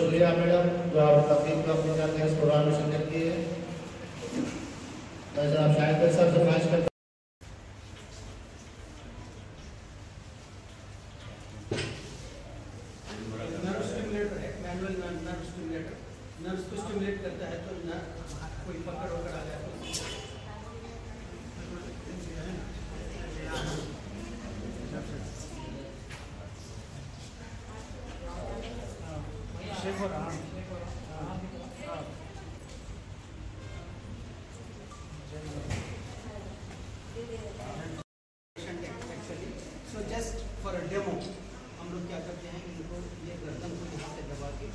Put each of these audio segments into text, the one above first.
शुक्रिया मैडम जो आप तकलीफ को अपनी जान के इस प्रोग्राम में शिरकत की है। आप शायद साहब से ख्वाहिश करते नर्व्स को स्टिमुलेट करता है तो कोई पकड़ वकड़ आ जाए तो so just for a demo हम लोग क्या करते हैं इनको ये गर्दन को यहाँ से दबा के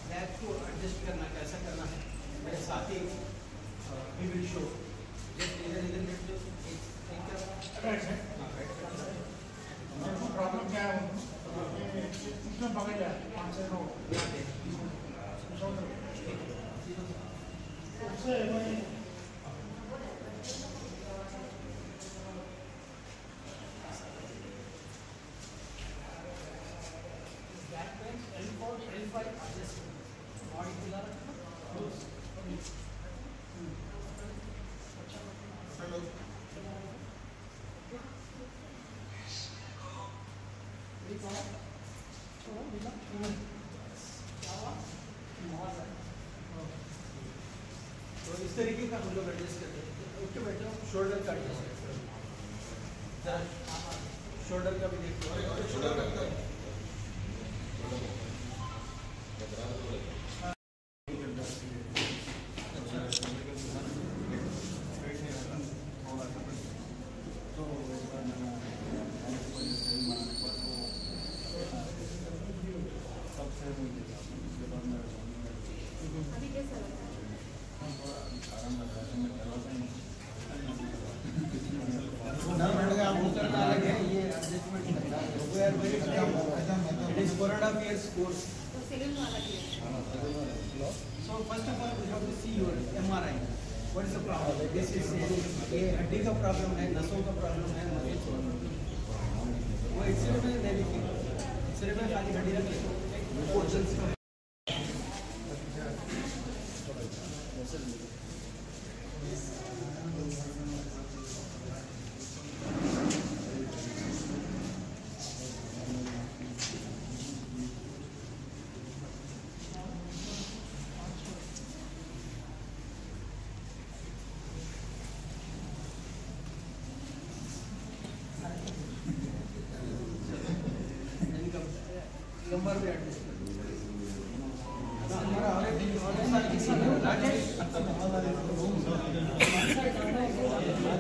बैक को एडजस्ट करना कैसा करना है मेरे साथ ही वी विल शो जस्ट इधर प्रॉब्लम क्या है इसमें पकड़ लिया 5 से 9 तो इस तरीके का हम लोग एडजस्ट करते हैं। ओके बेटा शोल्डर का एडजस्ट करते हैं, शोल्डर का भी देखते हैं। अभी कैसा लग रहा है? It is 4.5 years course. तो सिविल वाला किया। So first of all we have to see your MRI. What is the problem? This is ये हड्डी का प्रॉब्लम है, नसों का प्रॉब्लम है, वो एक्सरे में नहीं लिखी, एक्सरे में खाली हड्डी रखी, पोर्शंस नंबर भी एडजस्ट कर हमारा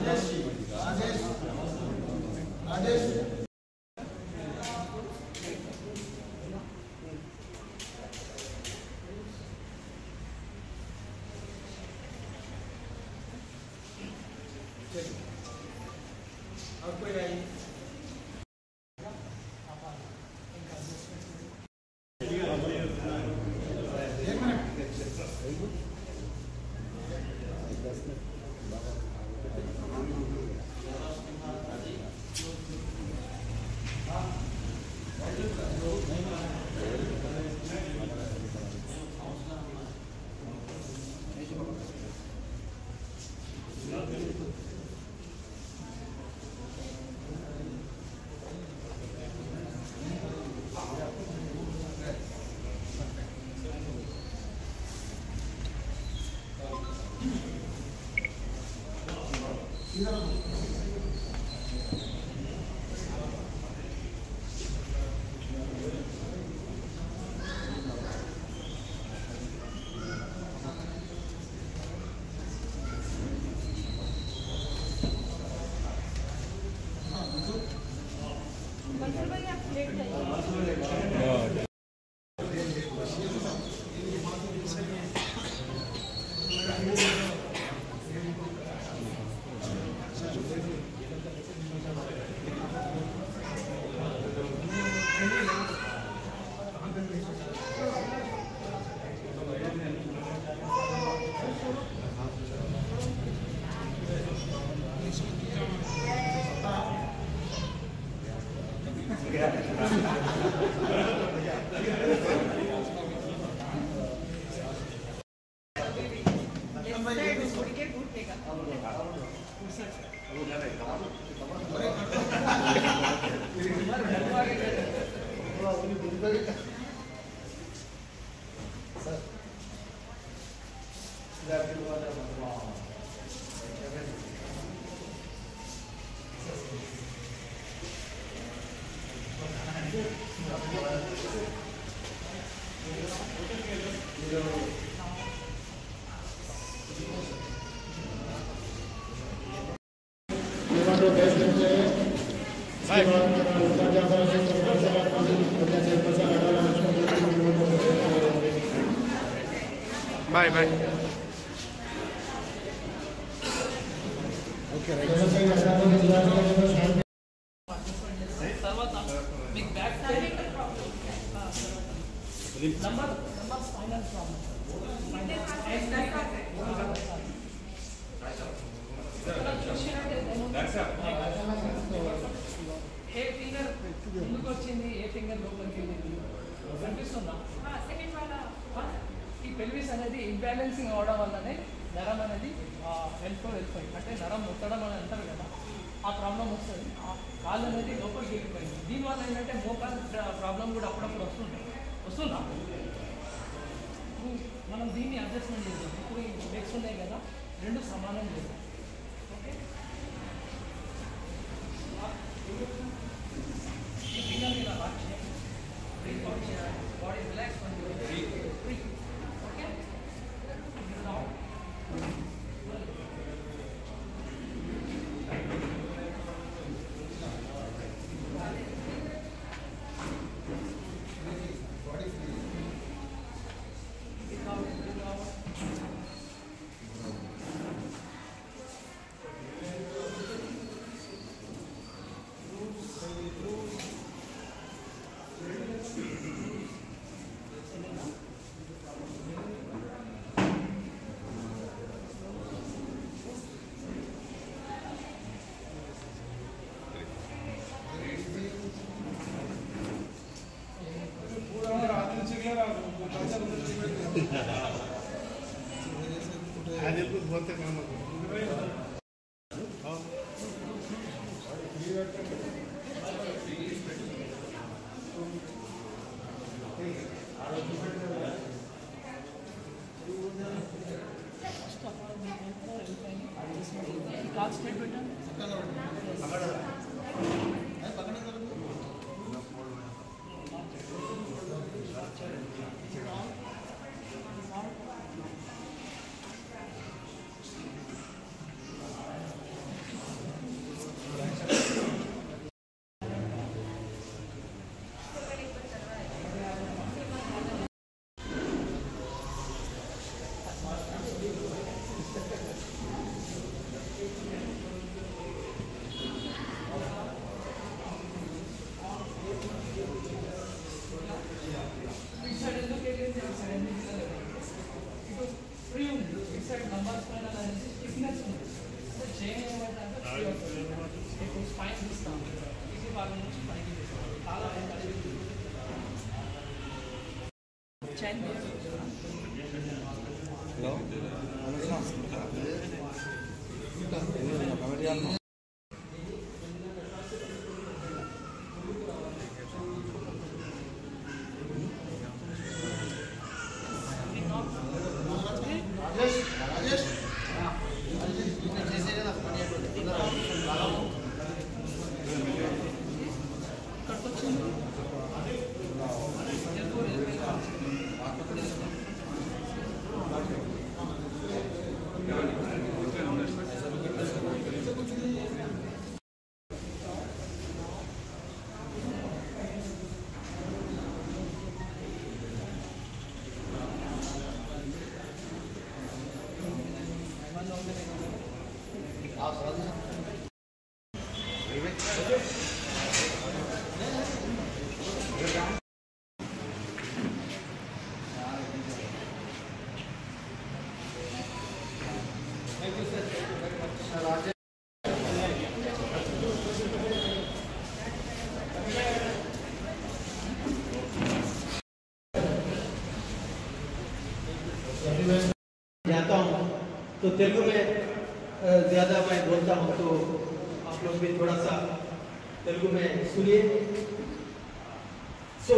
राजेश राजेश और कोई आइए Bye bye. ఏ ఫింగర్ ముందుకు వచ్చింది, ఏ ఫింగర్ లోపలికి వెళ్ళింది కనిపిస్తుందా? సెకండ్ వాళ్ళ ఈ పెల్విస్ అనేది ఇంబ్యాలెన్సింగ్ అవడం వల్లనే నరం అనేది వెళ్ళిపోయి అంటే నరం ముట్టడం అని అంటారు కదా, ఆ ప్రాబ్లం వస్తుంది. ఆ కాళ్ళు అనేది లోపలికి వెళ్ళిపోయింది. దీనివల్ల ఏంటంటే మోకాలు ప్రాబ్లం కూడా అప్పుడప్పుడు వస్తుందా? మనం దీన్ని అడ్జస్ట్మెంట్ చేద్దాం. ఇప్పుడు ఈ లెగ్స్ ఉన్నాయి కదా, రెండు సమానం చేద్దాం. ఓకే, ఈ ఫింగర్ మీద లాక్ చేయాలి, బ్రీత్ అవుట్ చేయాలి, బాడీ రిలాక్స్ పండి బ్రీత్. ఓకే, जाता हूँ तो तेलुगु में ज़्यादा मैं बोलता हूँ, तो आप लोग भी थोड़ा सा तेलुगु में सुनिए। सो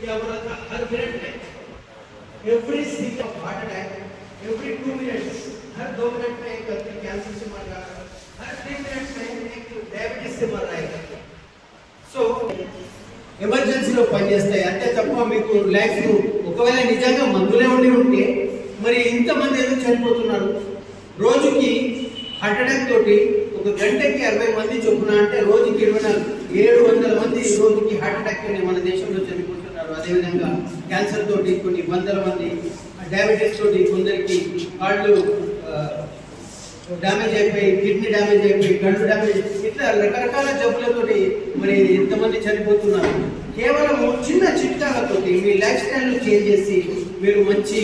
क्या बोला था, हर मिनट में every single heart attack, every 2 minutes, हर 2 मिनट में एक कैंसर से मर रहा है, हर 3 मिनट्स में एक डायबिटीज से मर रहा है। సో ఎమర్జెన్సీలో పనిచేస్తాయి అంతే తప్ప మీకు లైఫ్ ఒకవేళ నిజంగా మందులే ఉంటే మరి ఇంతమంది ఎందుకు చనిపోతున్నారు? రోజుకి హార్ట్ అటాక్ తోటి ఒక గంటకి 60 మంది చొప్పున అంటే రోజుకి 700 మంది రోజుకి హార్ట్ అటాక్ తోటి మన దేశంలో చనిపోతున్నారు. అదేవిధంగా క్యాన్సర్ తోటి కొన్ని వందల మంది, డయాబెటీస్ తోటి కొందరికి కాళ్ళు డ్యామేజ్ అయిపోయి, కిడ్నీ డ్యామేజ్ అయిపోయి, కళ్ళు డ్యామేజ్, ఇట్లా రకరకాల జబ్బులతోటి మరి ఎంతమంది చనిపోతున్నారు. కేవలం చిన్న చిట్కాలతోటి మీ లైఫ్ స్టైల్ చేంజ్ చేసి మీరు మంచి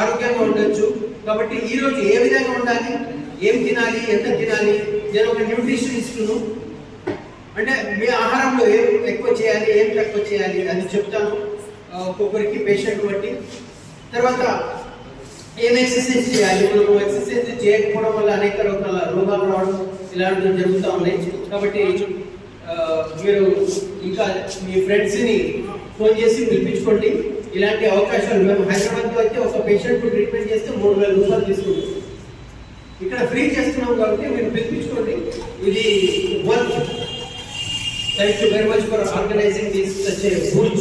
ఆరోగ్యంగా ఉండొచ్చు. కాబట్టి ఈరోజు ఏ విధంగా ఉండాలి, ఏం తినాలి, ఎంత తినాలి, నేను ఒక న్యూట్రిషనిస్ట్ను, అంటే మీ ఆహారంలో ఏం ఎక్కువ చేయాలి, ఏం తక్కువ చేయాలి అని చెప్తాను ఒక్కొక్కరికి పేషెంట్ బట్టి. తర్వాత ఏం ఎక్సర్సైజ్ చేయాలి, మనం ఎక్సర్సైజ్ చేయకపోవడం వల్ల అనేక రకాల రోగాలు రావడం ఇలాంటివి జరుగుతూ ఉన్నాయి. కాబట్టి మీరు ఇంకా మీ ఫ్రెండ్స్ని ఫోన్ చేసి పిలిపించుకోండి. ఇలాంటి అవకాశాలు మేము హైదరాబాద్లో అయితే ఒక పేషెంట్ ట్రీట్మెంట్ చేస్తే 3000 రూపాయలు తీసుకుంటాం. ఇక్కడ ఫ్రీ చేస్తున్నాం కాబట్టి మీరు పిలిపించుకోండి. ఇది work. Thank you very much for organising this such a good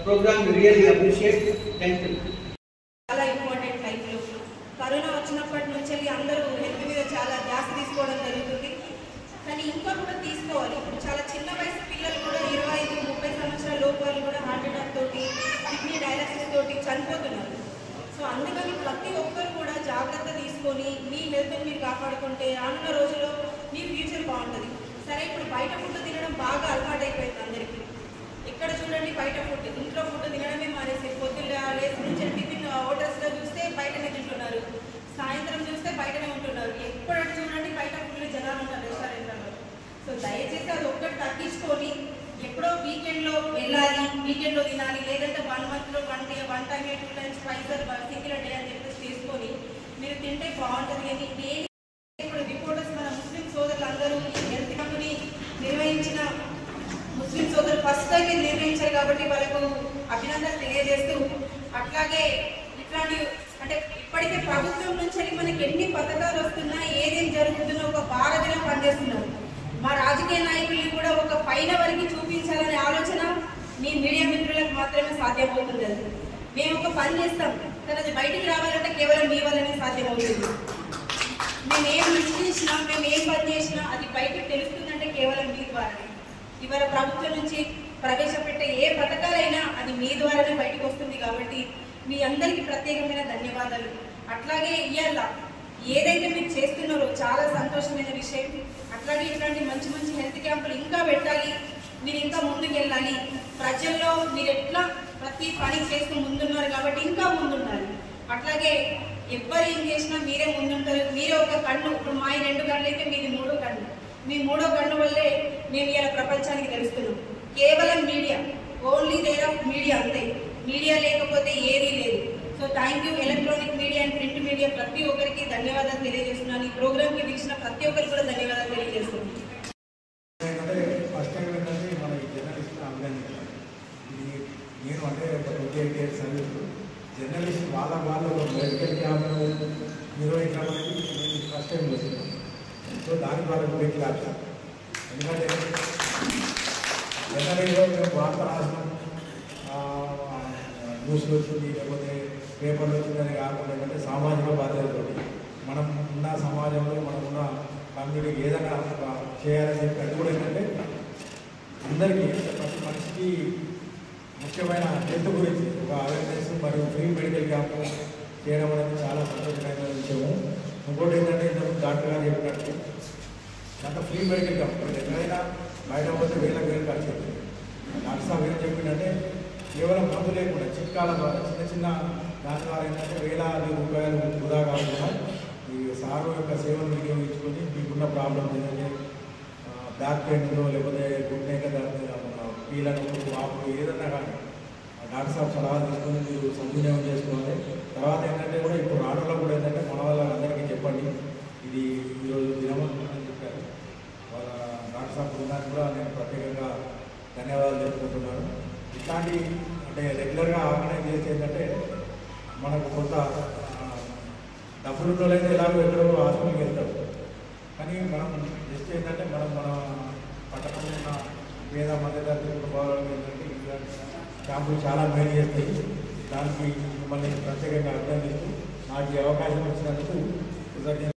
programme. Really appreciate. Thank you. చాలా ఇంపార్టెంట్ లైఫ్లో కరోనా వచ్చినప్పటి నుంచి అందరూ హెల్త్ మీద చాలా ధ్యాస తీసుకోవడం జరుగుతుంది. కానీ ఇంకా కూడా తీసుకోవాలి. ఇప్పుడు చాలా చిన్న వయసు పిల్లలు కూడా 25-30 సంవత్సరాల లోపు వాళ్ళు కూడా హార్ట్ అటాక్ తోటి, కిడ్నీ డయాలసిస్ తోటి చనిపోతున్నారు. సో అందుకని ప్రతి ఒక్కరు కూడా జాగ్రత్త తీసుకొని మీ హెల్త్ని మీరు కాపాడుకుంటే రానున్న రోజుల్లో మీ ఫ్యూచర్ బాగుంటుంది. సరే, ఇప్పుడు బయట ఫుడ్ తినడం బాగా అలవాటు అయిపోయింది అందరికీ. ఇక్కడ చూడండి, బయట ఫుడ్, ఇంట్లో ఫుడ్ తినడమే మానేసి పొద్దున్న లేచి నుంచి టిఫిన్ హోటల్స్లో చూస్తే బయటనే తింటున్నారు, సాయంత్రం చూస్తే బయటనే ఉంటున్నారు. ఎప్పుడంటే చూడండి బయట ఫుడ్ జనాలు ఉంటారు రెస్టారెంట్లలో. సో దయచేసి అది ఒక్కటి తగ్గించుకొని ఎప్పుడో వీకెండ్లో వెళ్ళాలి, వీకెండ్లో తినాలి, లేదంటే 1 మంత్లో 1 టైం 2 టైమ్స్ సింగిల్ డే అని చెప్పేసి తీసుకొని మీరు తింటే బాగుంటుంది. అని నేను ఇప్పుడు రిపోర్టర్స్ మన ముస్లిం సోదరులందరూ ఈ హెల్త్ క్యాంప్ని నిర్వహించిన ముస్లిం సోదరులు ఫస్ట్ టైం నిర్వహించారు కాబట్టి వాళ్ళకు అభినందనలు తెలియజేస్తూ, అట్లాగే ఇట్లాంటి అంటే ఇప్పటికే ప్రభుత్వం నుంచి మనకి ఎన్ని పథకాలు వస్తున్నా, ఏదేం జరుగుతున్నా ఒక బారదిన పనిచేస్తున్నారు. మా రాజకీయ నాయకుల్ని కూడా ఒక పైన వరకు చూపించాలనే ఆలోచన మీ మీడియా మిత్రులకు మాత్రమే సాధ్యమవుతుంది. మేము ఒక పని చేస్తాం, కానీ అది బయటికి రావాలంటే కేవలం మీ వల్లనే సాధ్యమవుతుంది. మేము ఏం మంచి చేసినా, మేము ఏం పని చేసినా అది బయటకు తెలుస్తుందంటే కేవలం మీ ద్వారానే. ఇవాళ ప్రభుత్వం నుంచి ప్రవేశపెట్టే ఏ పథకాలైనా అది మీ ద్వారానే బయటకు వస్తుంది. కాబట్టి మీ అందరికీ ప్రత్యేకమైన ధన్యవాదాలు. అట్లాగే ఇవాళ ఏదైతే మీరు చేస్తున్నారో చాలా సంతోషమైన విషయం. అట్లాగే ఇట్లాంటి మంచి మంచి హెల్త్ క్యాంపులు ఇంకా పెట్టాలి, మీరు ఇంకా ముందుకు వెళ్ళాలి. ప్రజల్లో మీరు ఎట్లా ప్రతి పని చేస్తూ ముందున్నారు కాబట్టి ఇంకా ముందుండాలి. అట్లాగే ఎవరు ఏం చేసినా మీరే ముందుంటారు. మీరే ఒక కన్ను. ఇప్పుడు మా 2 కళ్ళు అయితే మీది 3 కన్ను. మీ 3వ కన్ను వల్లే మేము ఇలా ప్రపంచానికి తెలుస్తున్నాం. కేవలం media, only there of media, అంతే. మీడియా లేకపోతే ఏదీ లేదు. So thank you electronic media and print media ప్రతి ఒక్కరికి ధన్యవాదాలు తెలియజేస్తున్నాను. ఈ ప్రోగ్రామ్కి పిలిచిన ప్రతి ఒక్కరికి కూడా ధన్యవాదాలు తెలియజేస్తున్నాను. ఫస్ట్ టైం ఏంటంటే మన జర్నలిస్ట్ అభినందించాలి. నేను అంటే 28 years సర్వీస్ జర్నలిస్ట్ వాళ్ళ మెడికల్ క్యాంప్ నిర్వహించడం అనేది నేను ఫస్ట్ టైం చేస్తున్నాను. సో దానికి వాళ్ళకి బిగ్ క్లాప్స్. ఎందుకంటే జర్నలిస్ట్లో మేము వార్త రాసినాం, న్యూస్లో వచ్చింది, లేకపోతే పేపర్లో వచ్చిందని కాకుండా ఏంటంటే సామాజిక బాధ్యతతో మనం ఉన్న సమాజంలో మనకున్న కమ్యూనిటీకి ఏదైనా చేయాలని చెప్పి అది కూడా ఏంటంటే అందరికీ ప్రతి మనిషికి ముఖ్యమైన హెల్త్ గురించి ఒక అవేర్నెస్ మరియు ఫ్రీ మెడికల్ క్యాంప్ చేయడం అనేది చాలా సంతోషకరమైన విషయము. ఇంకోటి ఏంటంటే ఇంతకు డాక్టర్ గారు చెప్పినట్టు దాంట్లో ఫ్రీ మెడికల్ క్యాంప్ ఎక్కడైనా బయట పోతే వేలకు ఖర్చు అవుతుంది. డాక్టర్ సాబ్ ఏం చెప్పిందంటే కేవలం మందు లేకుండా చిట్కాల ద్వారా చిన్న దాని ద్వారా ఏంటంటే వేలాది రూపాయలు వృధా కాకుండా ఈ సారు యొక్క సేవలు వినియోగించుకొని మీకున్న ప్రాబ్లమ్ ఏంటంటే బ్యాక్ పెయిన్లో లేకపోతే గుండెక కీళ్ళను వాపులు ఏదన్నా కానీ డాక్టర్ సాబ్ సలహా తీసుకొని మీరు సద్వినియోగం చేసుకోవాలి. తర్వాత ఏంటంటే కూడా ఇప్పుడు రావడంలో కూడా ఏంటంటే మన వాళ్ళందరికీ చెప్పండి ఇది ఈరోజు దినమని చెప్పారు. వాళ్ళ డాక్టర్ సాబ్ బృందానికి కూడా నేను ప్రత్యేకంగా ధన్యవాదాలు చెప్పుకుంటున్నాను. ఇట్లాంటి అంటే రెగ్యులర్గా ఆర్గనైజ్ చేసి ఏంటంటే మనకు కొంత డబ్బులు అయితే ఎలాగో ఎక్కడో హాస్పిటల్కి వెళ్తారు. కానీ మనం జస్ట్ ఏంటంటే మన పట్టణంలో ఉన్న పేద మధ్యతరగతి కుటుంబాలకు ఏంటంటే క్యాంపులు చాలా మేలు చేస్తాయి. దానికి మిమ్మల్ని ప్రత్యేకంగా అభినందిస్తూ నాకు ఈ అవకాశం ఇచ్చినందుకు కృతజ్ఞతలు.